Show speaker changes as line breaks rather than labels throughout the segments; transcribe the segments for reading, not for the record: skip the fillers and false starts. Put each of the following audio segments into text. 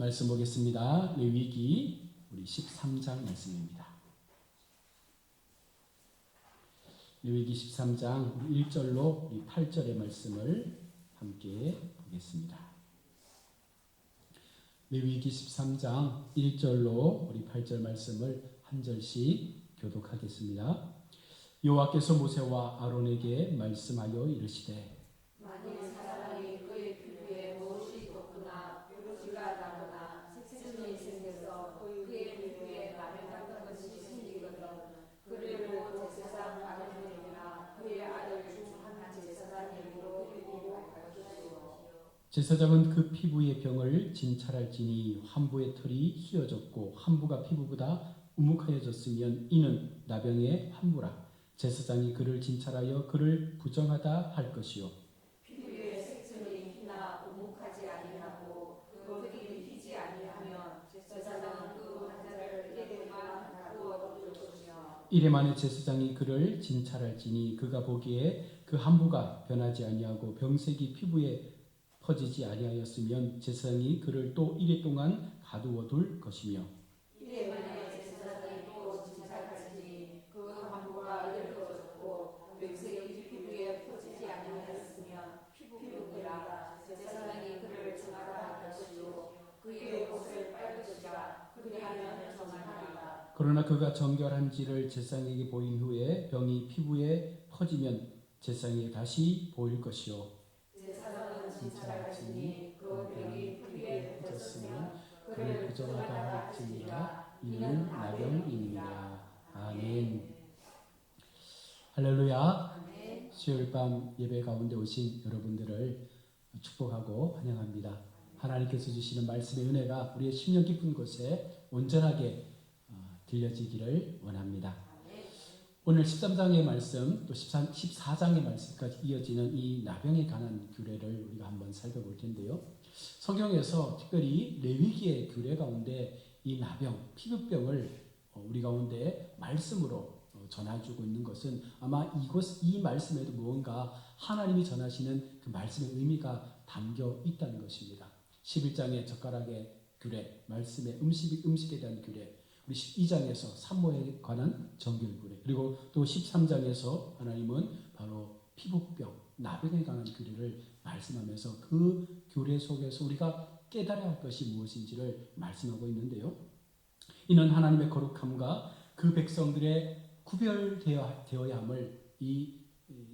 말씀 보겠습니다. 레위기 우리 13장 말씀입니다. 레위기 13장 1절로 8절의 말씀을 함께 보겠습니다. 레위기 13장 1절로 우리 8절 말씀을 한 절씩 교독하겠습니다. 여호와께서 모세와 아론에게 말씀하여 이르시되
만일 사람이 그의 피부에 무엇이 돋거나 뾰루지가 나거나 색소이 생겨서 그의 피부에 나병 같은 것이 생기거든 그를 모 제사장 아론에게나 그의 아들 중 한 제사장에게로 데리고 갈 것이요
제사장은 그 피부의 병을 진찰할지니 환부의 털이 휘어졌고 환부가 피부보다 우묵하여졌으면 이는 나병의 환부라. 제사장이 그를 진찰하여 그를 부정하다 할 것이요
피부에 색천이 희나 우묵하지 아니하고 그 털이 휘지 아니하면 제사장은 그 환자를 이에만 가두어 둘 것이며
이래 만에 제사장이 그를 진찰할지니 그가 보기에 그 환부가 변하지 아니하고 병색이 피부에 퍼지지 아니하였으면 제사장이 그를 또 이래 동안 가두어 둘 것이며
이에 만에 제사장이 또 진찰할지니 그 환부가 이르러졌고 병색이 피부에 퍼지지 아니하였으면 피부병이라 제사장이 그를 정하다 할 것이요 그의 옷을 빨 것이라 그리하면 정하리라.
그러나 그가 정결한지를 제사장에게 보인 후에 병이 피부에 퍼지면 제사장에게 다시 보일 것이요
제사장은 진찰할지니 그 병이 피부에 퍼졌으면 그를 부정하다 할지니라 이는 나병이니라.
아멘. 할렐루야.
아멘.
수요일 밤 예배 가운데 오신 여러분들을 축복하고 환영합니다. 하나님께서 주시는 말씀의 은혜가 우리의 심령 깊은 곳에 온전하게 들려지기를 원합니다. 오늘 13장의 말씀 또 14장의 말씀까지 이어지는 이 나병에 관한 규례를 우리가 한번 살펴볼 텐데요. 성경에서 특별히 레위기의 규례 가운데 이 나병, 피부병을 우리 가운데 말씀으로 전해주고 있는 것은 아마 이 말씀에도 무언가 하나님이 전하시는 그 말씀의 의미가 담겨 있다는 것입니다. 11장의 젓가락의 규례, 말씀의 음식에 대한 규례, 우리 12장에서 산모에 관한 정결 규례, 그리고 또 13장에서 하나님은 바로 피부병, 나병에 관한 규례를 말씀하면서 그 규례 속에서 우리가 깨달아야 할 것이 무엇인지를 말씀하고 있는데요. 이는 하나님의 거룩함과 그 백성들의 구별되어야 함을 이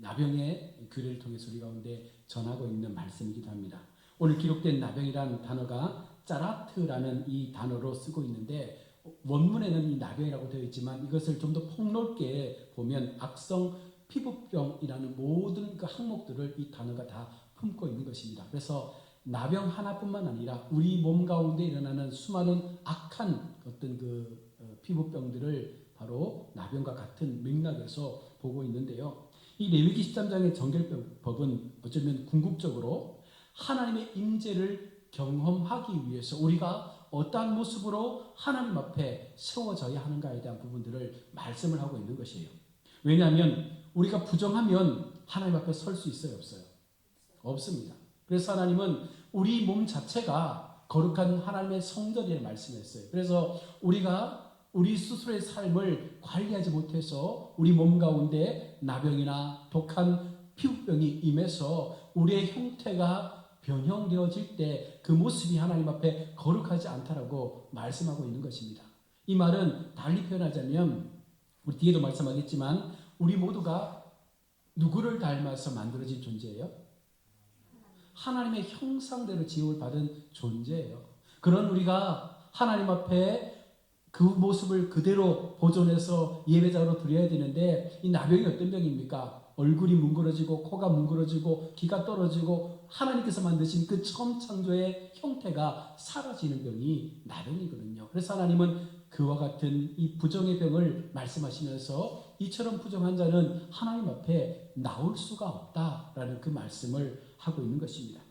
나병의 규례를 통해서 우리 가운데 전하고 있는 말씀이기도 합니다. 오늘 기록된 나병이라는 단어가 짜라트라는 이 단어로 쓰고 있는데 원문에는 이 나병이라고 되어 있지만 이것을 좀 더 폭넓게 보면 악성 피부병이라는 모든 그 항목들을 이 단어가 다 품고 있는 것입니다. 그래서 나병 하나뿐만 아니라 우리 몸 가운데 일어나는 수많은 악한 어떤 그 피부병들을 바로 나병과 같은 맥락에서 보고 있는데요. 이 레위기 13장의 정결법은 어쩌면 궁극적으로 하나님의 임재를 경험하기 위해서 우리가 어떠한 모습으로 하나님 앞에 세워져야 하는가에 대한 부분들을 말씀을 하고 있는 것이에요. 왜냐하면 우리가 부정하면 하나님 앞에 설 수 있어요, 없어요? 없습니다. 그래서 하나님은 우리 몸 자체가 거룩한 하나님의 성전이라는 말씀했어요. 그래서 우리가 우리 스스로의 삶을 관리하지 못해서 우리 몸 가운데 나병이나 독한 피부병이 임해서 우리의 형태가 변형되어질 때 그 모습이 하나님 앞에 거룩하지 않다라고 말씀하고 있는 것입니다. 이 말은 달리 표현하자면 우리 뒤에도 말씀하겠지만 우리 모두가 누구를 닮아서 만들어진 존재예요? 하나님의 형상대로 지음을 받은 존재예요. 그런 우리가 하나님 앞에 그 모습을 그대로 보존해서 예배자로 드려야 되는데 이 나병이 어떤 병입니까? 얼굴이 뭉그러지고 코가 뭉그러지고 귀가 떨어지고 하나님께서 만드신 그 처음 창조의 형태가 사라지는 병이 나병이거든요. 그래서 하나님은 그와 같은 이 부정의 병을 말씀하시면서 이처럼 부정한 자는 하나님 앞에 나올 수가 없다라는 그 말씀을 하고 있는 것입니다.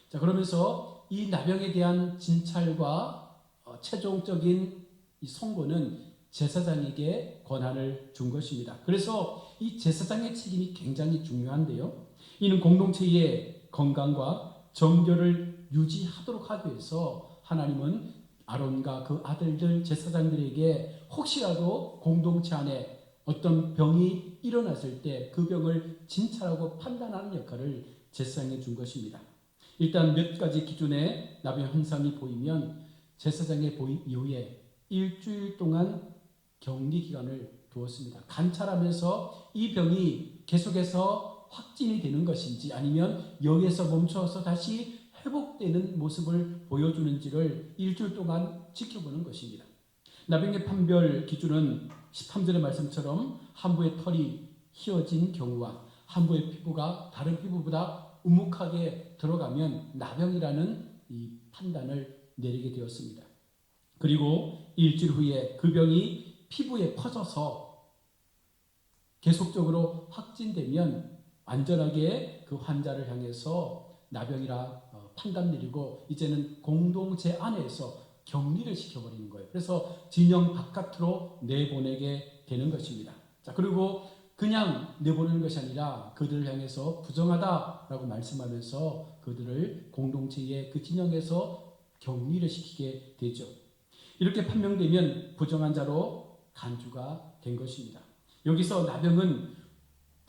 자, 그러면서 이 나병에 대한 진찰과 최종적인 이 선고는 제사장에게 권한을 준 것입니다. 그래서 이 제사장의 책임이 굉장히 중요한데요. 이는 공동체의 건강과 정결을 유지하도록 하기 위해서 하나님은 아론과 그 아들들 제사장들에게 혹시라도 공동체 안에 어떤 병이 일어났을 때 그 병을 진찰하고 판단하는 역할을 제사장에 준 것입니다. 일단 몇 가지 기준의 나병 현상이 보이면 제사장의 보임 이후에 일주일 동안 격리 기간을 두었습니다. 관찰하면서 이 병이 계속해서 확진이 되는 것인지 아니면 여기에서 멈춰서 다시 회복되는 모습을 보여주는지를 일주일 동안 지켜보는 것입니다. 나병의 판별 기준은 13절의 말씀처럼 한 부의 털이 휘어진 경우와 한 부의 피부가 다른 피부보다 우묵하게 들어가면 나병이라는 이 판단을 내리게 되었습니다. 그리고 일주일 후에 그 병이 피부에 퍼져서 계속적으로 확진되면 안전하게 그 환자를 향해서 나병이라 판단 내리고 이제는 공동체 안에서 격리를 시켜버리는 거예요. 그래서 진영 바깥으로 내보내게 되는 것입니다. 자, 그리고 그냥 내보내는 것이 아니라 그들을 향해서 부정하다라고 말씀하면서 그들을 공동체의 그 진영에서 격리를 시키게 되죠. 이렇게 판명되면 부정한 자로 간주가 된 것입니다. 여기서 나병은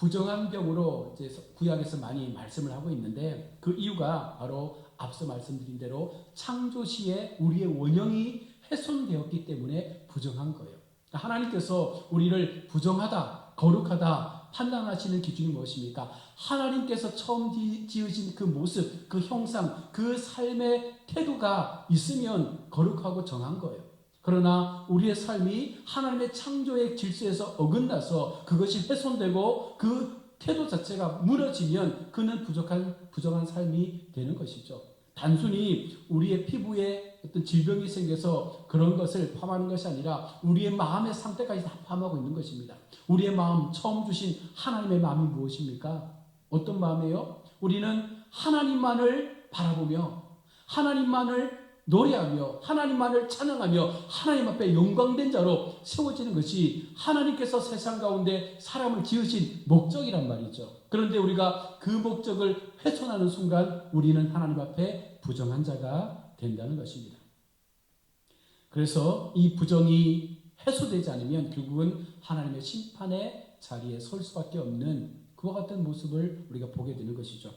부정한 병으로 이제 구약에서 많이 말씀을 하고 있는데 그 이유가 바로 앞서 말씀드린 대로 창조 시에 우리의 원형이 훼손되었기 때문에 부정한 거예요. 하나님께서 우리를 부정하다, 거룩하다 판단하시는 기준이 무엇입니까? 하나님께서 처음 지으신 그 모습, 그 형상, 그 삶의 태도가 있으면 거룩하고 정한 거예요. 그러나 우리의 삶이 하나님의 창조의 질서에서 어긋나서 그것이 훼손되고 그 태도 자체가 무너지면 그는 부정한 삶이 되는 것이죠. 단순히 우리의 피부에 어떤 질병이 생겨서 그런 것을 포함하는 것이 아니라 우리의 마음의 상태까지 다 포함하고 있는 것입니다. 우리의 마음, 처음 주신 하나님의 마음이 무엇입니까? 어떤 마음이에요? 우리는 하나님만을 바라보며 하나님만을 노래하며 하나님만을 찬양하며 하나님 앞에 영광된 자로 세워지는 것이 하나님께서 세상 가운데 사람을 지으신 목적이란 말이죠. 그런데 우리가 그 목적을 훼손하는 순간 우리는 하나님 앞에 부정한 자가 된다는 것입니다. 그래서 이 부정이 해소되지 않으면 결국은 하나님의 심판의 자리에 설 수밖에 없는 그와 같은 모습을 우리가 보게 되는 것이죠.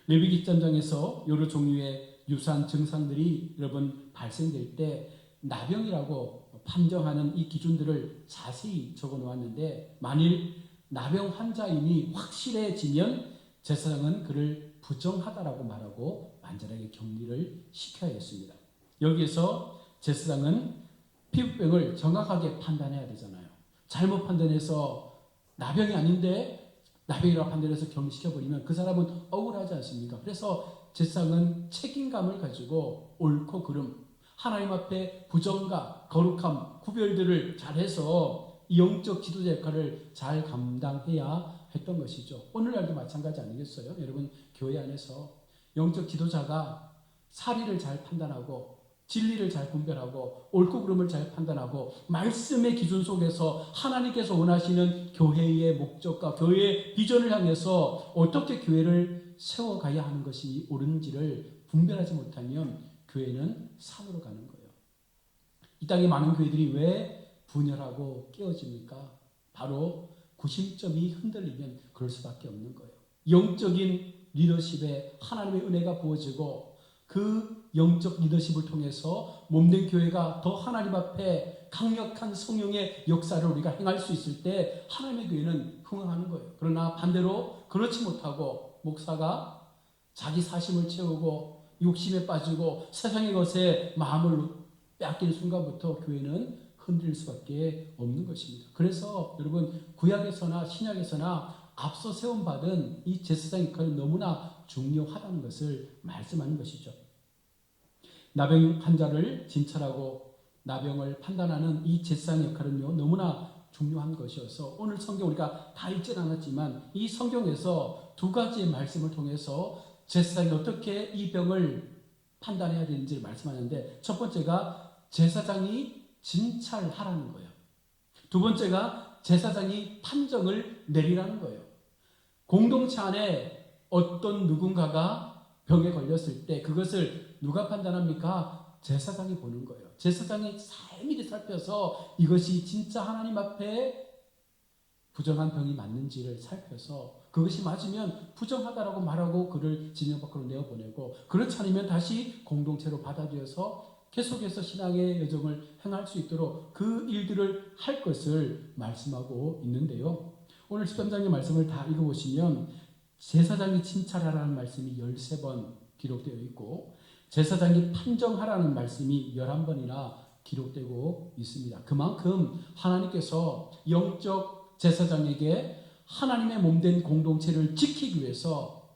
레위기 13장에서 여러 종류의 유사한 증상들이 여러분 발생될 때 나병이라고 판정하는 이 기준들을 자세히 적어 놓았는데 만일 나병 환자임이 확실해지면 제사장은 그를 부정하다라고 말하고 완전하게 격리를 시켜야 했습니다. 여기에서 제사장은 피부병을 정확하게 판단해야 되잖아요. 잘못 판단해서 나병이 아닌데 나병이라고 판단해서 격리시켜버리면 그 사람은 억울하지 않습니까? 그래서 제사장은 책임감을 가지고 옳고 그름, 하나님 앞에 부정과 거룩함, 구별들을 잘해서 영적 지도자 역할을 잘 감당해야 했던 것이죠. 오늘날도 마찬가지 아니겠어요? 여러분 교회 안에서 영적 지도자가 사리를 잘 판단하고 진리를 잘 분별하고 옳고 그름을 잘 판단하고 말씀의 기준 속에서 하나님께서 원하시는 교회의 목적과 교회의 비전을 향해서 어떻게 교회를 세워가야 하는 것이 옳은지를 분별하지 못하면 교회는 산으로 가는 거예요. 이 땅에 많은 교회들이 왜 분열하고 깨어집니까? 바로 구심점이 흔들리면 그럴 수밖에 없는 거예요. 영적인 리더십에 하나님의 은혜가 부어지고 그 영적 리더십을 통해서 몸된 교회가 더 하나님 앞에 강력한 성령의 역사를 우리가 행할 수 있을 때 하나님의 교회는 흥황하는 거예요. 그러나 반대로 그렇지 못하고 목사가 자기 사심을 채우고 욕심에 빠지고 세상의 것에 마음을 빼앗기는 순간부터 교회는 흔들릴 수밖에 없는 것입니다. 그래서 여러분 구약에서나 신약에서나 앞서 세움받은 이 제사장 역할은 너무나 중요하다는 것을 말씀하는 것이죠. 나병 환자를 진찰하고 나병을 판단하는 이 제사장 역할은요 너무나 중요한 것이어서 오늘 성경 우리가 다 읽지는 않았지만 이 성경에서 두 가지의 말씀을 통해서 제사장이 어떻게 이 병을 판단해야 되는지를 말씀하는데 첫 번째가 제사장이 진찰하라는 거예요. 두 번째가 제사장이 판정을 내리라는 거예요. 공동체 안에 어떤 누군가가 병에 걸렸을 때 그것을 누가 판단합니까? 제사장이 보는 거예요. 제사장이 살미리 살펴서 이것이 진짜 하나님 앞에 부정한 병이 맞는지를 살펴서 그것이 맞으면 부정하다라고 말하고 그를 진영 밖으로 내어보내고, 그렇지 않으면 다시 공동체로 받아들여서 계속해서 신앙의 여정을 행할 수 있도록 그 일들을 할 것을 말씀하고 있는데요. 오늘 13장의 말씀을 다 읽어보시면 제사장이 칭찬하라는 말씀이 13번 기록되어 있고 제사장이 판정하라는 말씀이 11번이나 기록되고 있습니다. 그만큼 하나님께서 영적 제사장에게 하나님의 몸된 공동체를 지키기 위해서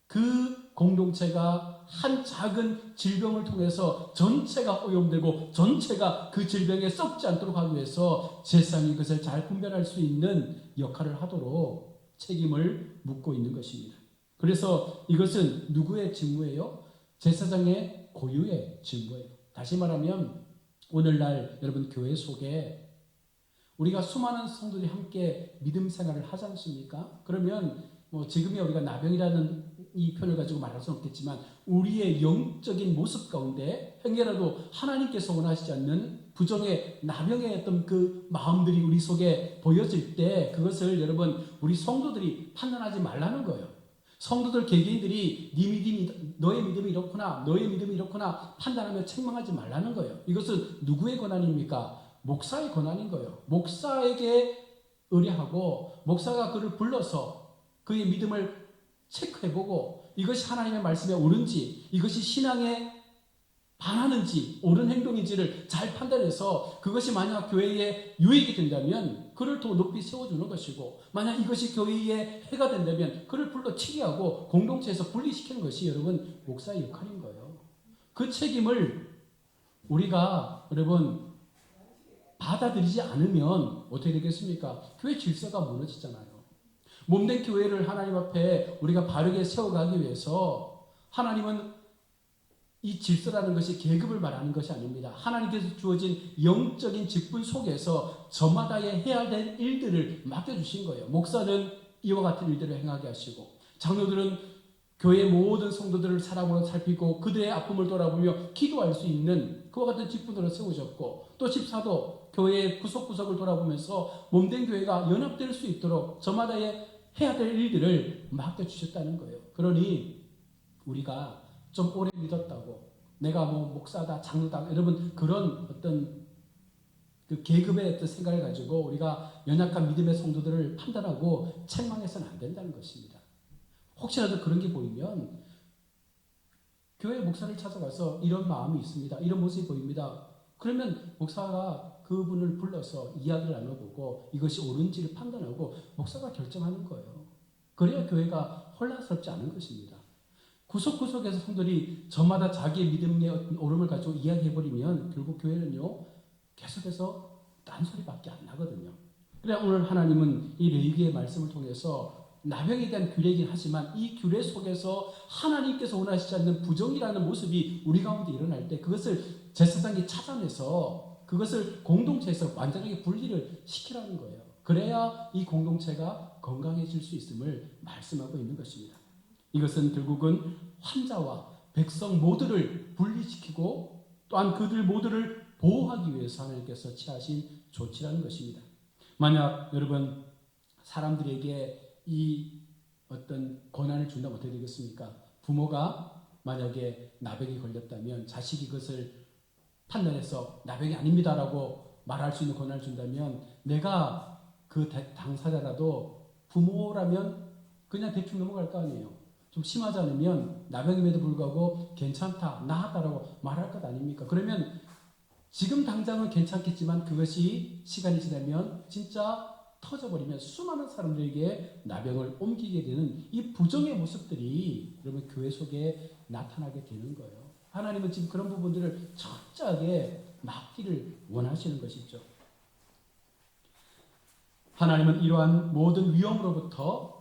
그 공동체가 한 작은 질병을 통해서 전체가 오염되고 전체가 그 질병에 썩지 않도록 하기 위해서 제사장이 그것을 잘 분별할 수 있는 역할을 하도록 책임을 묻고 있는 것입니다. 그래서 이것은 누구의 직무예요? 제사장의 고유의 직무예요. 다시 말하면 오늘날 여러분 교회 속에 우리가 수많은 성도들이 함께 믿음 생활을 하지 않습니까? 그러면 지금의 우리가 나병이라는 이 표현을 가지고 말할 수는 없겠지만 우리의 영적인 모습 가운데 행여라도 하나님께서 원하시지 않는 부정의 나병의 어떤 그 마음들이 우리 속에 보여질 때 그것을 여러분 우리 성도들이 판단하지 말라는 거예요. 성도들 개개인들이 너의 믿음이 이렇구나, 너의 믿음이 이렇구나 판단하며 책망하지 말라는 거예요. 이것은 누구의 권한입니까? 목사의 권한인 거예요. 목사에게 의뢰하고 목사가 그를 불러서 그의 믿음을 체크해보고 이것이 하나님의 말씀에 옳은지, 이것이 신앙에 반하는지, 옳은 행동인지를 잘 판단해서 그것이 만약 교회에 유익이 된다면 그를 더 높이 세워주는 것이고, 만약 이것이 교회에 해가 된다면 그를 불러 치기하고 공동체에서 분리시키는 것이 여러분 목사의 역할인 거예요. 그 책임을 우리가 여러분 받아들이지 않으면 어떻게 되겠습니까? 교회 질서가 무너지잖아요. 몸된 교회를 하나님 앞에 우리가 바르게 세워가기 위해서 하나님은 이 질서라는 것이 계급을 말하는 것이 아닙니다. 하나님께서 주어진 영적인 직분 속에서 저마다의 해야 될 일들을 맡겨주신 거예요. 목사는 이와 같은 일들을 행하게 하시고, 장로들은 교회의 모든 성도들을 사랑으로 살피고 그들의 아픔을 돌아보며 기도할 수 있는 그와 같은 직분으로 세우셨고, 또 집사도 교회의 구석구석을 돌아보면서 몸된 교회가 연합될 수 있도록 저마다의 해야 될 일들을 맡겨주셨다는 거예요. 그러니 우리가 좀 오래 믿었다고 내가 목사다 장로다 여러분 그런 어떤 그 계급의 어떤 생각을 가지고 우리가 연약한 믿음의 성도들을 판단하고 책망해서는 안 된다는 것입니다. 혹시라도 그런 게 보이면 교회 목사를 찾아가서 이런 마음이 있습니다. 이런 모습이 보입니다. 그러면 목사가 그분을 불러서 이야기를 나눠보고 이것이 옳은지를 판단하고 목사가 결정하는 거예요. 그래야 교회가 혼란스럽지 않은 것입니다. 구석구석에서 성도들이 저마다 자기의 믿음의 옳음을 가지고 이야기해버리면 결국 교회는요 계속해서 딴소리밖에 안 나거든요. 그래 오늘 하나님은 이 레위기의 말씀을 통해서 나병에 대한 규례이긴 하지만 이 규례 속에서 하나님께서 원하시지 않는 부정이라는 모습이 우리 가운데 일어날 때 그것을 제사장이 찾아내서 그것을 공동체에서 완전하게 분리를 시키라는 거예요. 그래야 이 공동체가 건강해질 수 있음을 말씀하고 있는 것입니다. 이것은 결국은 환자와 백성 모두를 분리시키고 또한 그들 모두를 보호하기 위해서 하나님께서 취하신 조치라는 것입니다. 만약 여러분 사람들에게 이 어떤 권한을 준다면 어떻게 되겠습니까? 부모가 만약에 나병이 걸렸다면 자식이 그것을 판단해서 나병이 아닙니다라고 말할 수 있는 권한을 준다면 내가 그 당사자라도 부모라면 그냥 대충 넘어갈 거 아니에요. 좀 심하지 않으면 나병임에도 불구하고 괜찮다, 나았다라고 말할 것 아닙니까? 그러면 지금 당장은 괜찮겠지만 그것이 시간이 지나면 진짜 터져버리면 수많은 사람들에게 나병을 옮기게 되는 이 부정의 모습들이 여러분 교회 속에 나타나게 되는 거예요. 하나님은 지금 그런 부분들을 철저하게 막기를 원하시는 것이죠. 하나님은 이러한 모든 위험으로부터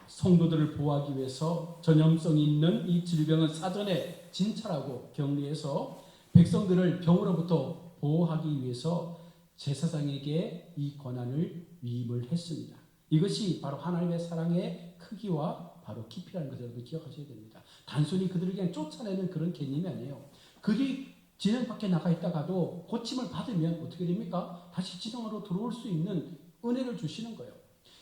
성도들을 보호하기 위해서 전염성이 있는 이 질병을 사전에 진찰하고 격리해서 백성들을 병으로부터 보호하기 위해서 제사장에게 이 권한을 위임을 했습니다. 이것이 바로 하나님의 사랑의 크기와 바로 깊이라는 것을 여러분 기억하셔야 됩니다. 단순히 그들을 그냥 쫓아내는 그런 개념이 아니에요. 그들이 진영 밖에 나가 있다가도 고침을 받으면 어떻게 됩니까? 다시 진영으로 들어올 수 있는 은혜를 주시는 거예요.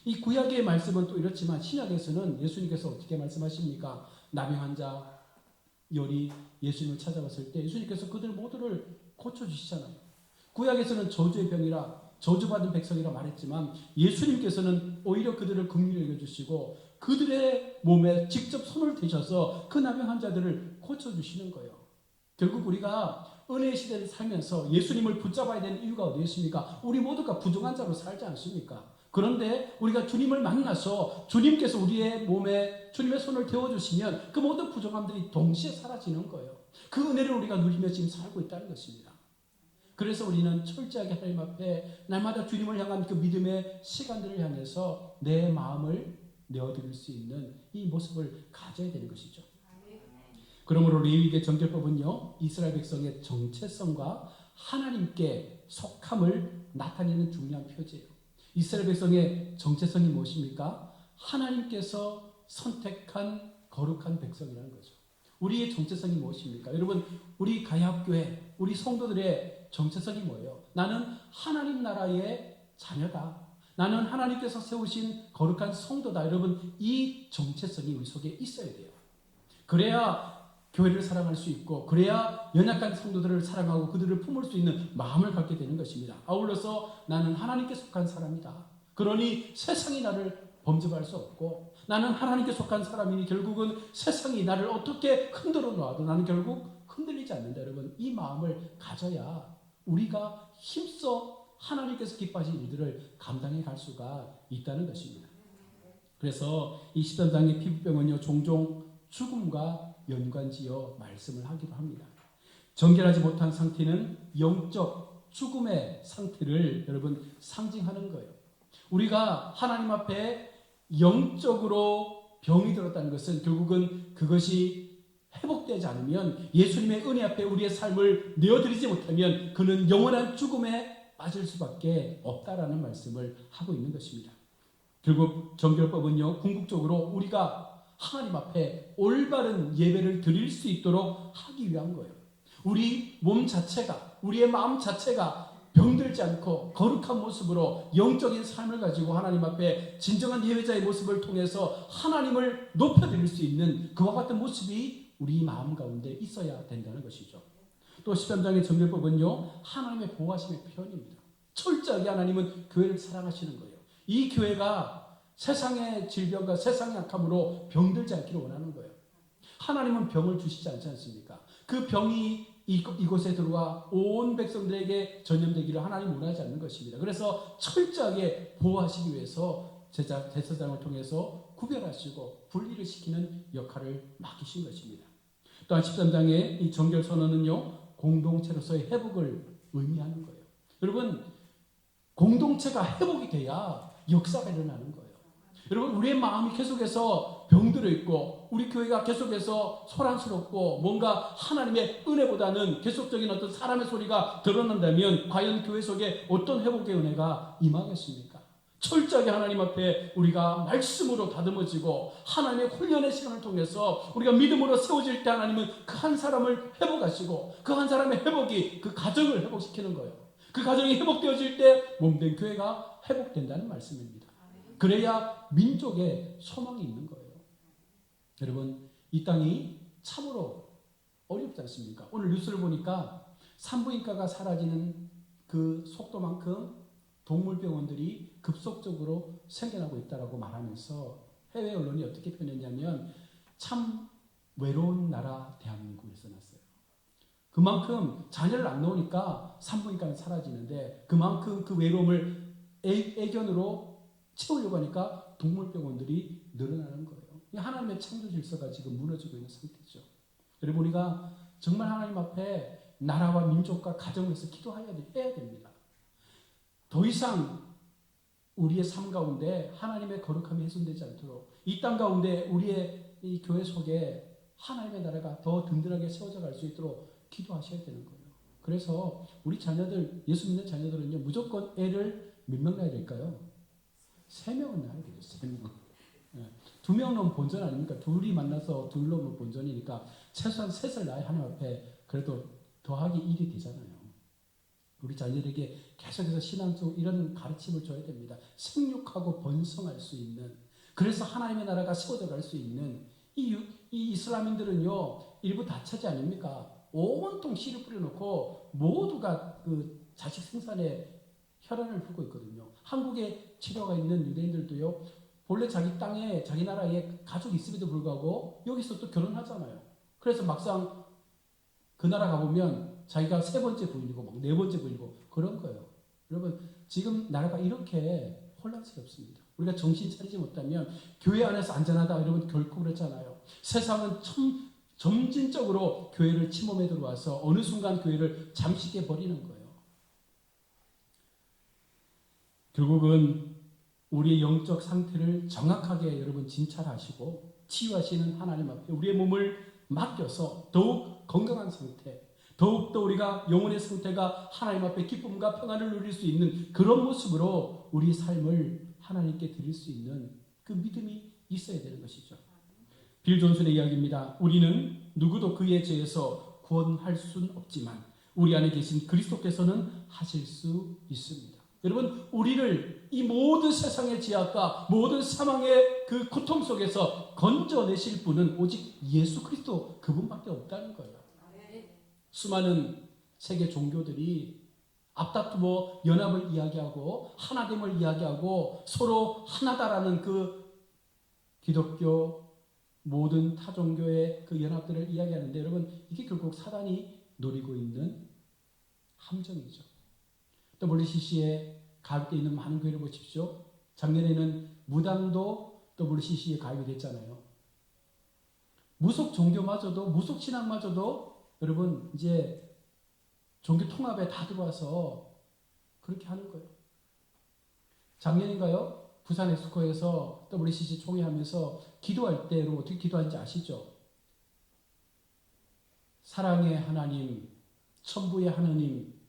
이 구약의 말씀은 또 이렇지만 신약에서는 예수님께서 어떻게 말씀하십니까? 남의 환자, 열이 예수님을 찾아왔을 때 예수님께서 그들 모두를 고쳐주시잖아요. 구약에서는 저주의 병이라 저주받은 백성이라 말했지만 예수님께서는 오히려 그들을 긍휼히 여겨주시고 그들의 몸에 직접 손을 대셔서 그 남의 환자들을 고쳐주시는 거예요. 결국 우리가 은혜의 시대를 살면서 예수님을 붙잡아야 되는 이유가 어디 있습니까? 우리 모두가 부정한 자로 살지 않습니까? 그런데 우리가 주님을 만나서 주님께서 우리의 몸에 주님의 손을 대어주시면 그 모든 부정함들이 동시에 사라지는 거예요. 그 은혜를 우리가 누리며 지금 살고 있다는 것입니다. 그래서 우리는 철저하게 하나님 앞에 날마다 주님을 향한 그 믿음의 시간들을 향해서 내 마음을 내어드릴 수 있는 이 모습을 가져야 되는 것이죠. 그러므로 레위기의 정결법은요, 이스라엘 백성의 정체성과 하나님께 속함을 나타내는 중요한 표지예요. 이스라엘 백성의 정체성이 무엇입니까? 하나님께서 선택한 거룩한 백성이라는 거죠. 우리의 정체성이 무엇입니까? 여러분, 우리 가야학교회, 우리 성도들의 정체성이 뭐예요? 나는 하나님 나라의 자녀다. 나는 하나님께서 세우신 거룩한 성도다. 여러분, 이 정체성이 우리 속에 있어야 돼요. 그래야 교회를 사랑할 수 있고, 그래야 연약한 성도들을 사랑하고 그들을 품을 수 있는 마음을 갖게 되는 것입니다. 아울러서 나는 하나님께 속한 사람이다. 그러니 세상이 나를 범접할 수 없고, 나는 하나님께 속한 사람이니 결국은 세상이 나를 어떻게 흔들어 놓아도 나는 결국 흔들리지 않는다. 여러분, 이 마음을 가져야 우리가 힘써 하나님께서 기뻐하신 일들을 감당해 갈 수가 있다는 것입니다. 그래서 이 13장의 피부병은요, 종종 죽음과 연관지어 말씀을 하기도 합니다. 정결하지 못한 상태는 영적 죽음의 상태를 여러분 상징하는 거예요. 우리가 하나님 앞에 영적으로 병이 들었다는 것은 결국은 그것이 회복되지 않으면, 예수님의 은혜 앞에 우리의 삶을 내어드리지 못하면 그는 영원한 죽음에 빠질 수밖에 없다라는 말씀을 하고 있는 것입니다. 결국 정결법은요, 궁극적으로 우리가 하나님 앞에 올바른 예배를 드릴 수 있도록 하기 위한 거예요. 우리 몸 자체가, 우리의 마음 자체가 병들지 않고 거룩한 모습으로 영적인 삶을 가지고 하나님 앞에 진정한 예배자의 모습을 통해서 하나님을 높여드릴 수 있는 그와 같은 모습이 우리 마음 가운데 있어야 된다는 것이죠. 또 13장의 정결법은요, 하나님의 보호하심의 표현입니다. 철저하게 하나님은 교회를 사랑하시는 거예요. 이 교회가 세상의 질병과 세상의 악함으로 병들지 않기를 원하는 거예요. 하나님은 병을 주시지 않지 않습니까? 그 병이 이곳에 들어와 온 백성들에게 전염되기를 하나님 원하지 않는 것입니다. 그래서 철저하게 보호하시기 위해서 제사장을 통해서 구별하시고 분리를 시키는 역할을 맡기신 것입니다. 또한 13장의 이 정결선언은요, 공동체로서의 회복을 의미하는 거예요. 여러분, 공동체가 회복이 돼야 역사가 일어나는 거예요. 여러분, 우리의 마음이 계속해서 병들어 있고 우리 교회가 계속해서 소란스럽고 뭔가 하나님의 은혜보다는 계속적인 어떤 사람의 소리가 드러난다면 과연 교회 속에 어떤 회복의 은혜가 임하겠습니까? 철저하게 하나님 앞에 우리가 말씀으로 다듬어지고 하나님의 훈련의 시간을 통해서 우리가 믿음으로 세워질 때 하나님은 그 한 사람을 회복하시고 그 한 사람의 회복이 그 가정을 회복시키는 거예요. 그 가정이 회복되어질 때 몸된 교회가 회복된다는 말씀입니다. 그래야 민족의 소망이 있는 거예요. 여러분, 이 땅이 참으로 어렵지 않습니까? 오늘 뉴스를 보니까 산부인과가 사라지는 그 속도만큼 동물병원들이 급속적으로 생겨나고 있다고 말하면서 해외 언론이 어떻게 표현했냐면 참 외로운 나라 대한민국을 써놨어요. 그만큼 자녀를 안 놓으니까 산부인과는 사라지는데 그만큼 그 외로움을 애견으로 채우려고 하니까 동물병원들이 늘어나는 거예요. 하나님의 창조 질서가 지금 무너지고 있는 상태죠. 여러분, 우리가 정말 하나님 앞에 나라와 민족과 가정을 위해서 기도해야 됩니다. 더 이상 우리의 삶 가운데 하나님의 거룩함이 훼손되지 않도록 이 땅 가운데 우리의 이 교회 속에 하나님의 나라가 더 든든하게 세워져 갈 수 있도록 기도하셔야 되는 거예요. 그래서 우리 자녀들, 예수 믿는 자녀들은요, 무조건 애를 몇 명 낳아야 될까요? 3명은 낳아야 되죠. 3명. 2명 넣으면 본전 아닙니까? 둘이 만나서 둘 넣으면 본전이니까 최소한 3살 낳아야 하나님 앞에 그래도 더 더하기 1이 되잖아요. 우리 자녀에게 계속해서 신앙적 이런 가르침을 줘야 됩니다. 생육하고 번성할 수 있는, 그래서 하나님의 나라가 세워져 갈 수 있는 이 이슬람인들은요, 일부 다처제 아닙니까? 온통 씨를 뿌려놓고 모두가 그 자식 생산에 혈안을 풀고 있거든요. 한국에 치료가 있는 유대인들도요, 본래 자기 땅에 자기 나라에 가족이 있음에도 불구하고 여기서 또 결혼하잖아요. 그래서 막상 그 나라 가보면 자기가 3번째 부인이고 막 4번째 부인이고 그런 거예요. 여러분, 지금 나라가 이렇게 혼란스럽습니다. 우리가 정신 차리지 못하면 교회 안에서 안전하다 여러분 결코 그렇잖아요. 세상은 점진적으로 교회를 침범해 들어와서 어느 순간 교회를 잠식해 버리는 거예요. 결국은 우리의 영적 상태를 정확하게 여러분 진찰하시고 치유하시는 하나님 앞에 우리의 몸을 맡겨서 더욱 건강한 상태, 더욱더 우리가 영혼의 상태가 하나님 앞에 기쁨과 평안을 누릴 수 있는 그런 모습으로 우리 삶을 하나님께 드릴 수 있는 그 믿음이 있어야 되는 것이죠. 빌 존슨의 이야기입니다. 우리는 누구도 그의 죄에서 구원할 수는 없지만 우리 안에 계신 그리스도께서는 하실 수 있습니다. 여러분, 우리를 이 모든 세상의 죄악과 모든 사망의 그 고통 속에서 건져내실 분은 오직 예수 그리스도 그분밖에 없다는 거예요. 수많은 세계 종교들이 앞다투어 연합을 이야기하고 하나됨을 이야기하고 서로 하나다라는 그 기독교 모든 타 종교의 그 연합들을 이야기하는데 여러분, 이게 결국 사단이 노리고 있는 함정이죠. WCC에 가입되어 있는 많은 교회를 보십시오. 작년에는 무당도 WCC에 가입이 됐잖아요. 무속 종교마저도, 무속 신앙마저도 여러분 이제 종교 통합에 다 들어와서 그렇게 하는 거예요. 작년인가요? 부산 엑스코에서 WCC 총회하면서 기도할 때 여러분 어떻게 기도하는지 아시죠? 사랑의 하나님, 천부의 하나님,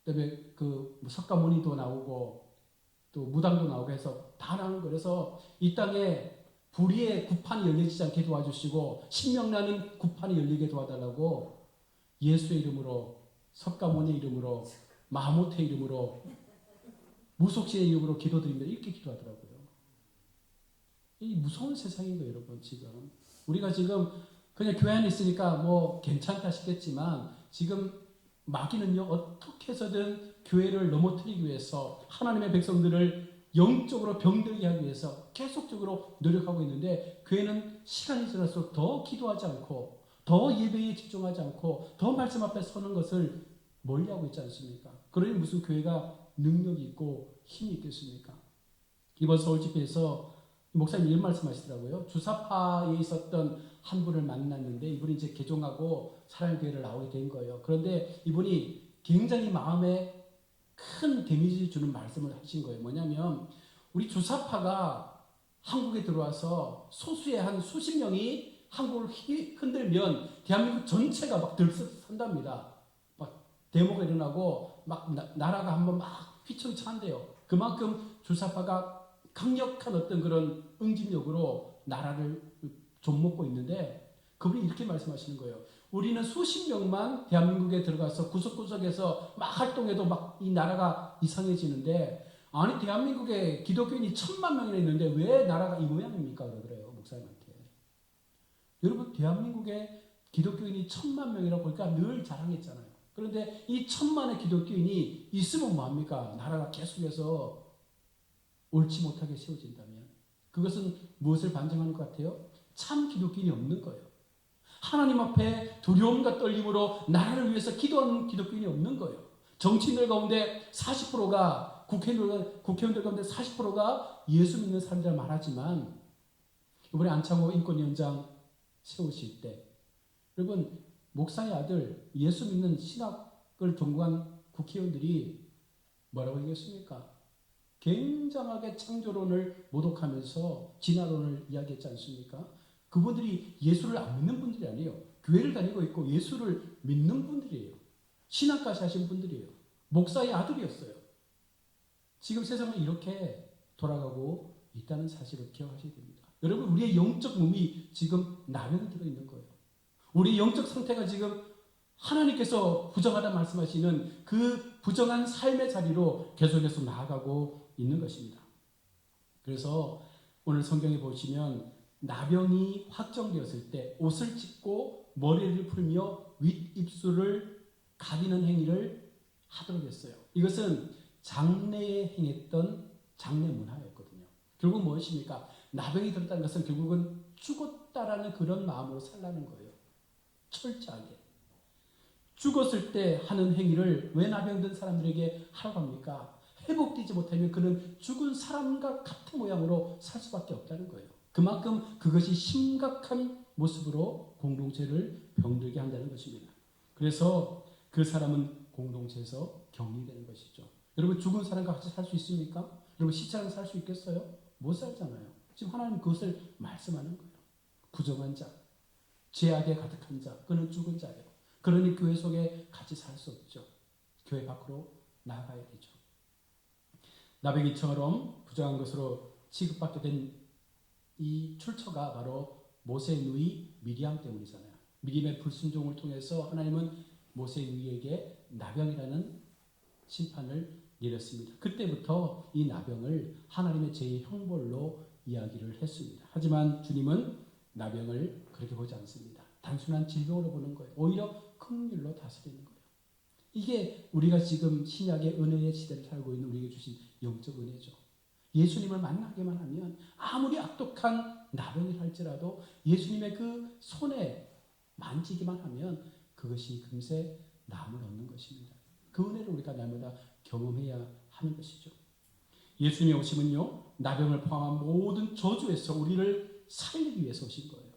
그다음에 그 석가모니도 나오고 또 무당도 나오고 해서 다 나오는 거예요. 그래서 이 땅에 불의의 구판이 열리지 않게 도와주시고 신명나는 구판이 열리게 도와달라고 예수의 이름으로, 석가모니의 이름으로, 마하모트의 이름으로, 무속신의 이름으로 기도드립니다. 이렇게 기도하더라고요. 이 무서운 세상인 거예요, 여러분. 지금 우리가 지금 그냥 교회 안에 있으니까 뭐 괜찮다 싶겠지만 지금 마귀는요, 어떻게 해서든 교회를 넘어뜨리기 위해서 하나님의 백성들을 영적으로 병들게 하기 위해서 계속적으로 노력하고 있는데 교회는 시간이 지날수록 더 기도하지 않고 더 예배에 집중하지 않고 더 말씀 앞에 서는 것을 멀리하고 있지 않습니까? 그러니 무슨 교회가 능력이 있고 힘이 있겠습니까? 이번 서울 집회에서 목사님 이런 말씀하시더라고요. 주사파에 있었던 한 분을 만났는데 이분이 이제 개종하고 사랑의 교회를 나오게 된 거예요. 그런데 이분이 굉장히 마음에 큰 데미지 주는 말씀을 하신 거예요. 뭐냐면 우리 주사파가 한국에 들어와서 소수의 한 수십 명이 한국을 흔들면 대한민국 전체가 막 들썩한답니다. 막 데모가 일어나고 막 나라가 한번 막 휘청찬대요. 그만큼 주사파가 강력한 어떤 그런 응집력으로 나라를 좀먹고 있는데 그분이 이렇게 말씀하시는 거예요. 우리는 수십 명만 대한민국에 들어가서 구석구석에서 막 활동해도 막 이 나라가 이상해지는데 아니 대한민국에 기독교인이 1000만 명이나 있는데 왜 나라가 이 모양입니까? 그래요 목사님한테. 여러분 대한민국에 기독교인이 1000만 명이라고 보니까 늘 자랑했잖아요. 그런데 이 1000만의 기독교인이 있으면 뭐합니까? 나라가 계속해서 옳지 못하게 세워진다면 그것은 무엇을 반증하는 것 같아요? 참 기독교인이 없는 거예요. 하나님 앞에 두려움과 떨림으로 나라를 위해서 기도하는 기독교인이 없는 거예요. 정치인들 가운데 40%가 국회의원들 가운데 40%가 예수 믿는 사람이라 말하지만 이번에 안창호 인권위원장 세우실 때 여러분 목사의 아들 예수 믿는 신학을 전공한 국회의원들이 뭐라고 얘기했습니까? 굉장하게 창조론을 모독하면서 진화론을 이야기했지 않습니까? 그분들이 예수를 안 믿는 분들이 아니에요. 교회를 다니고 있고 예수를 믿는 분들이에요. 신학까지 하신 분들이에요. 목사의 아들이었어요. 지금 세상은 이렇게 돌아가고 있다는 사실을 기억하셔야 됩니다. 여러분 우리의 영적 몸이 지금 나면에 들어있는 거예요. 우리의 영적 상태가 지금 하나님께서 부정하다 말씀하시는 그 부정한 삶의 자리로 계속해서 나아가고 있는 것입니다. 그래서 오늘 성경에 보시면 나병이 확정되었을 때 옷을 찢고 머리를 풀며 윗입술을 가리는 행위를 하도록 했어요. 이것은 장래에 행했던 장래 문화였거든요. 결국 무엇입니까? 나병이 들었다는 것은 결국은 죽었다라는 그런 마음으로 살라는 거예요. 철저하게. 죽었을 때 하는 행위를 왜 나병든 사람들에게 하라고 합니까? 회복되지 못하면 그는 죽은 사람과 같은 모양으로 살 수밖에 없다는 거예요. 그만큼 그것이 심각한 모습으로 공동체를 병들게 한다는 것입니다. 그래서 그 사람은 공동체에서 격리되는 것이죠. 여러분 죽은 사람과 같이 살 수 있습니까? 여러분 시체랑 살 수 있겠어요? 못 살잖아요. 지금 하나님 그것을 말씀하는 거예요. 부정한 자, 죄악에 가득한 자, 그는 죽은 자예요. 그러니 교회 속에 같이 살 수 없죠. 교회 밖으로 나가야 되죠. 나병이처럼 부정한 것으로 취급받게 된 이 출처가 바로 모세의 누이 미리암 때문이잖아요. 미리암의 불순종을 통해서 하나님은 모세의 누이에게 나병이라는 심판을 내렸습니다. 그때부터 이 나병을 하나님의 제 형벌로 이야기를 했습니다. 하지만 주님은 나병을 그렇게 보지 않습니다. 단순한 질병으로 보는 거예요. 오히려 큰 일로 다스리는 거예요. 이게 우리가 지금 신약의 은혜의 시대를 살고 있는 우리에게 주신 영적 은혜죠. 예수님을 만나기만 하면 아무리 악독한 나병이 할지라도 예수님의 그 손에 만지기만 하면 그것이 금세 나음을 얻는 것입니다. 그 은혜를 우리가 날마다 경험해야 하는 것이죠. 예수님의 오심은요, 나병을 포함한 모든 저주에서 우리를 살리기 위해서 오신 거예요.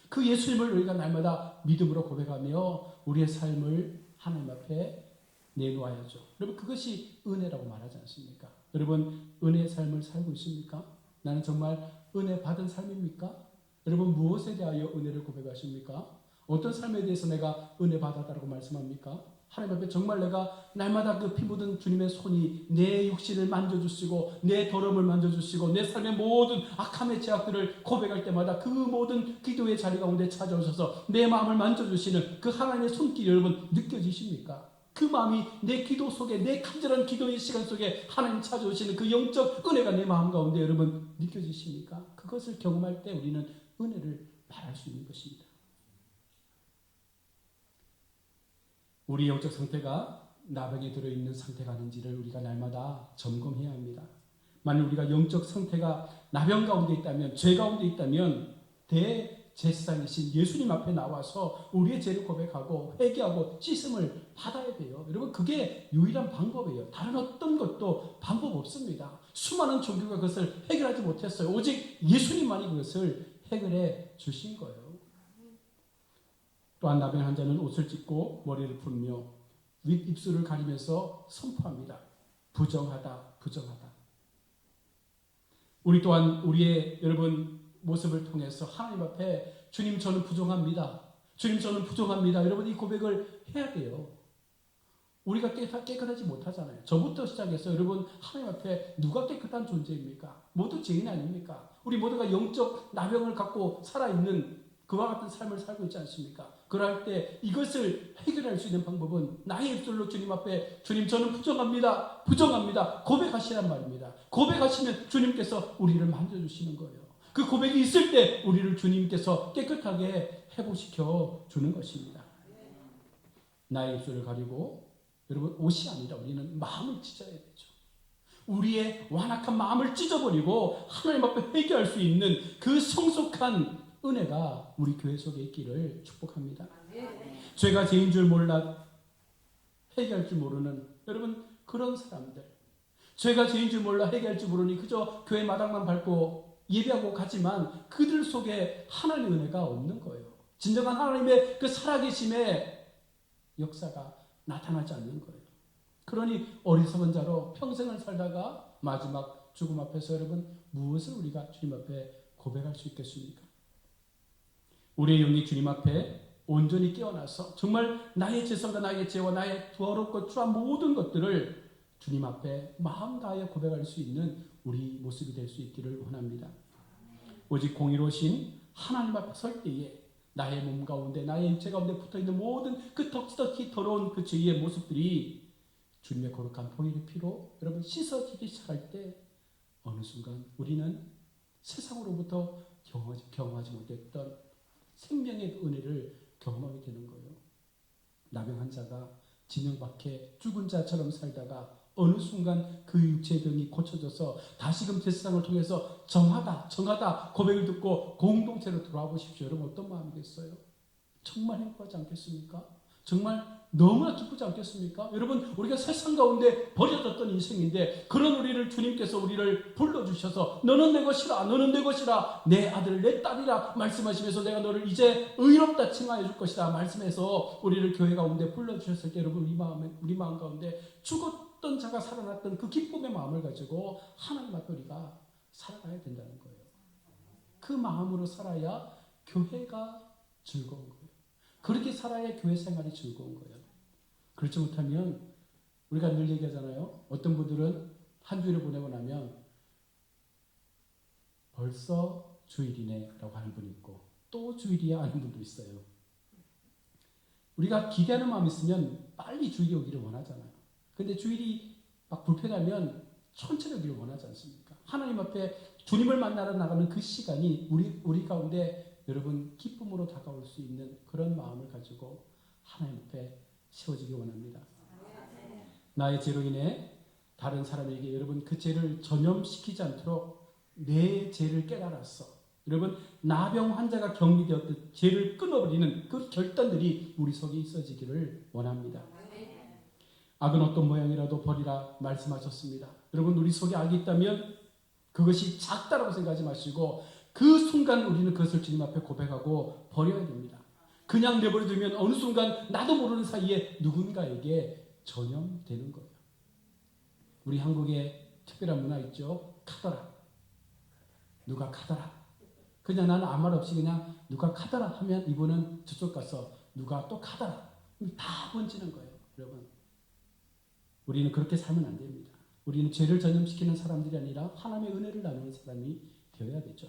그 예수님을 우리가 날마다 믿음으로 고백하며 우리의 삶을 하나님 앞에 내놓아야죠. 여러분 그것이 은혜라고 말하지 않습니까? 여러분 은혜의 삶을 살고 있습니까? 나는 정말 은혜 받은 삶입니까? 여러분 무엇에 대하여 은혜를 고백하십니까? 어떤 삶에 대해서 내가 은혜 받았다고 말씀합니까? 하나님 앞에 정말 내가 날마다 그 피 묻은 주님의 손이 내 육신을 만져주시고 내 더러움을 만져주시고 내 삶의 모든 악함의 죄악들을 고백할 때마다 그 모든 기도의 자리 가운데 찾아오셔서 내 마음을 만져주시는 그 하나님의 손길이 여러분 느껴지십니까? 그 마음이 내 기도 속에 내 간절한 기도의 시간 속에 하나님 찾아오시는 그 영적 은혜가 내 마음 가운데 여러분 느껴지십니까? 그것을 경험할 때 우리는 은혜를 바랄 수 있는 것입니다. 우리 영적 상태가 나병에 들어있는 상태가 아닌지를 우리가 날마다 점검해야 합니다. 만약 우리가 영적 상태가 나병 가운데 있다면, 죄 가운데 있다면 대제사장이신 예수님 앞에 나와서 우리의 죄를 고백하고 회개하고 씻음을 받아야 돼요. 여러분 그게 유일한 방법이에요. 다른 어떤 것도 방법 없습니다. 수많은 종교가 그것을 해결하지 못했어요. 오직 예수님만이 그것을 해결해 주신 거예요. 또한 나병 환자는 옷을 찢고 머리를 풀며 윗입술을 가리면서 선포합니다. 부정하다, 부정하다. 우리 또한 우리의 여러분 모습을 통해서 하나님 앞에 주님 저는 부정합니다. 주님 저는 부정합니다. 여러분 이 고백을 해야 돼요. 우리가 깨끗하지 못하잖아요. 저부터 시작해서 여러분 하나님 앞에 누가 깨끗한 존재입니까? 모두 죄인 아닙니까? 우리 모두가 영적 나병을 갖고 살아있는 그와 같은 삶을 살고 있지 않습니까? 그럴 때 이것을 해결할 수 있는 방법은 나의 입술로 주님 앞에 주님 저는 부정합니다. 부정합니다. 고백하시란 말입니다. 고백하시면 주님께서 우리를 만져주시는 거예요. 그 고백이 있을 때 우리를 주님께서 깨끗하게 회복시켜 주는 것입니다. 나의 입술을 가리고 여러분 옷이 아니라 우리는 마음을 찢어야 되죠. 우리의 완악한 마음을 찢어버리고 하나님 앞에 회개할 수 있는 그 성숙한 은혜가 우리 교회 속에 있기를 축복합니다. 죄가 죄인 줄 몰라 회개할 줄 모르는 여러분 그런 사람들, 죄가 죄인 줄 몰라 회개할 줄 모르니 그저 교회 마당만 밟고 예배하고 가지만 그들 속에 하나님의 은혜가 없는 거예요. 진정한 하나님의 그 살아계심의 역사가 나타나지 않는 거예요. 그러니 어리석은 자로 평생을 살다가 마지막 죽음 앞에서 여러분 무엇을 우리가 주님 앞에 고백할 수 있겠습니까? 우리의 영이 주님 앞에 온전히 깨어나서 정말 나의 죄성과 나의 죄와 나의 더럽고 추한 모든 것들을 주님 앞에 마음 다하여 고백할 수 있는 우리 모습이 될 수 있기를 원합니다. 오직 공의로우신 하나님 앞에 설 때에 나의 몸 가운데 나의 육체 가운데 붙어있는 모든 그 덕지덕지 더러운 그 죄의 모습들이 주님의 거룩한 보혈의 피로 여러분 씻어지기 시작할 때 어느 순간 우리는 세상으로부터 경험하지 못했던 생명의 은혜를 경험하게 되는 거예요. 나병 환자가 진영 밖에 죽은 자처럼 살다가 어느 순간 그 육체의 병이 고쳐져서 다시금 제 세상을 통해서 정하다 고백을 듣고 공동체로 돌아와 보십시오. 여러분 어떤 마음이겠어요? 정말 행복하지 않겠습니까? 정말 너무나 기쁘지 않겠습니까? 여러분 우리가 세상 가운데 버려졌던 인생인데 그런 우리를 주님께서 우리를 불러주셔서 너는 내 것이라 너는 내 것이라 내 아들 내 딸이라 말씀하시면서 내가 너를 이제 의롭다 칭하여 줄 것이다 말씀해서 우리를 교회 가운데 불러주셨을 때 여러분 우리 마음 가운데 죽었던 자가 살아났던 그 기쁨의 마음을 가지고 하나님 앞에 우리가 살아가야 된다는 거예요. 그 마음으로 살아야 교회가 즐거운 거예요. 그렇게 살아야 교회 생활이 즐거운 거예요. 그렇지 못하면 우리가 늘 얘기하잖아요. 어떤 분들은 한 주일을 보내고 나면 벌써 주일이네 라고 하는 분이 있고 또 주일이야 하는 분도 있어요. 우리가 기대하는 마음이 있으면 빨리 주일이 오기를 원하잖아요. 근데 주일이 막 불편하면 천천히 오기를 원하지 않습니까? 하나님 앞에 주님을 만나러 나가는 그 시간이 우리 가운데 여러분 기쁨으로 다가올 수 있는 그런 마음을 가지고 하나님 앞에 세워지기 원합니다. 나의 죄로 인해 다른 사람에게 여러분 그 죄를 전염시키지 않도록 내 죄를 깨달았어. 여러분 나병 환자가 격리되었듯 죄를 끊어버리는 그 결단들이 우리 속에 있어지기를 원합니다. 악은 어떤 모양이라도 버리라 말씀하셨습니다. 여러분 우리 속에 악이 있다면 그것이 작다라고 생각하지 마시고 그 순간 우리는 그것을 주님 앞에 고백하고 버려야 됩니다. 그냥 내버려두면 어느 순간 나도 모르는 사이에 누군가에게 전염되는 거예요. 우리 한국에 특별한 문화 있죠. 카더라. 누가 카더라. 그냥 나는 아무 말 없이 그냥 누가 카더라 하면 이분은 저쪽 가서 누가 또 카더라. 다 번지는 거예요. 여러분 우리는 그렇게 살면 안 됩니다. 우리는 죄를 전염시키는 사람들이 아니라 하나님의 은혜를 나누는 사람이 되어야 되죠.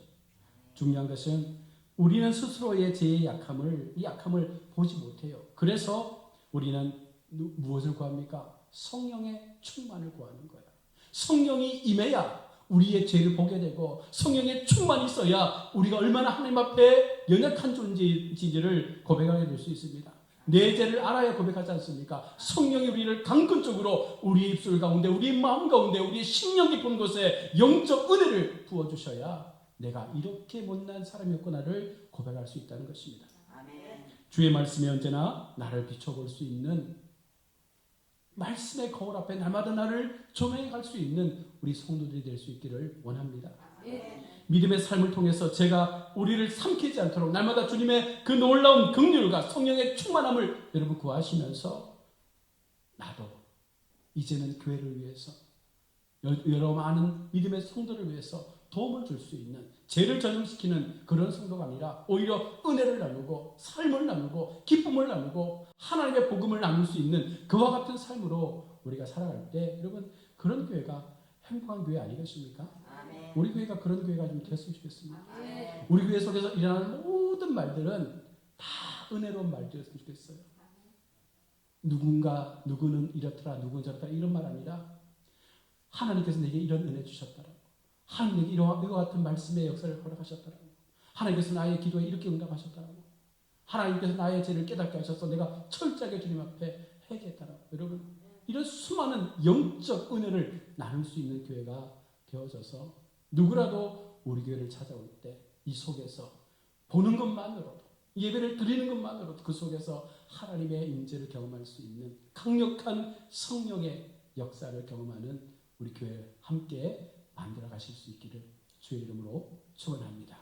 중요한 것은 우리는 스스로의 죄의 이 약함을 보지 못해요. 그래서 우리는 무엇을 구합니까? 성령의 충만을 구하는 거예요. 성령이 임해야 우리의 죄를 보게 되고 성령의 충만이 있어야 우리가 얼마나 하나님 앞에 연약한 존재인지를 고백하게 될 수 있습니다. 내 죄를 알아야 고백하지 않습니까? 성령이 우리를 강근적으로 우리 입술 가운데 우리 마음 가운데 우리의 심령 깊은 곳에 영적 은혜를 부어주셔야 내가 이렇게 못난 사람이었구나를 고백할 수 있다는 것입니다. 아멘. 주의 말씀이 언제나 나를 비춰볼 수 있는 말씀의 거울 앞에 날마다 나를 조명해 갈 수 있는 우리 성도들이 될 수 있기를 원합니다. 아멘. 믿음의 삶을 통해서 제가 우리를 삼키지 않도록 날마다 주님의 그 놀라운 긍휼과 성령의 충만함을 여러분 구하시면서 나도 이제는 교회를 위해서 여러 많은 믿음의 성도를 위해서 도움을 줄 수 있는 죄를 전염시키는 그런 성도가 아니라 오히려 은혜를 나누고 삶을 나누고 기쁨을 나누고 하나님의 복음을 나눌 수 있는 그와 같은 삶으로 우리가 살아갈 때 여러분 그런 교회가 행복한 교회 아니겠습니까? 아멘. 우리 교회가 그런 교회가 좀 됐으면 좋겠습니다. 아멘. 우리 교회 속에서 일어나는 모든 말들은 다 은혜로운 말들이었으면 좋겠어요. 누구는 이렇더라 누구는 저렇더라 이런 말 아니라 하나님께서 내게 이런 은혜 주셨더라. 하나님에게 이와 같은 말씀의 역사를 허락하셨더라고. 하나님께서 나의 기도에 이렇게 응답하셨더라고. 하나님께서 나의 죄를 깨닫게 하셔서 내가 철저하게 주님 앞에 회개했더라고. 여러분 이런 수많은 영적 은혜를 나눌 수 있는 교회가 되어져서 누구라도 우리 교회를 찾아올 때 이 속에서 보는 것만으로도 예배를 드리는 것만으로도 그 속에서 하나님의 임재를 경험할 수 있는 강력한 성령의 역사를 경험하는 우리 교회 함께 만들어 가실 수 있기를 주의 이름으로 축원합니다.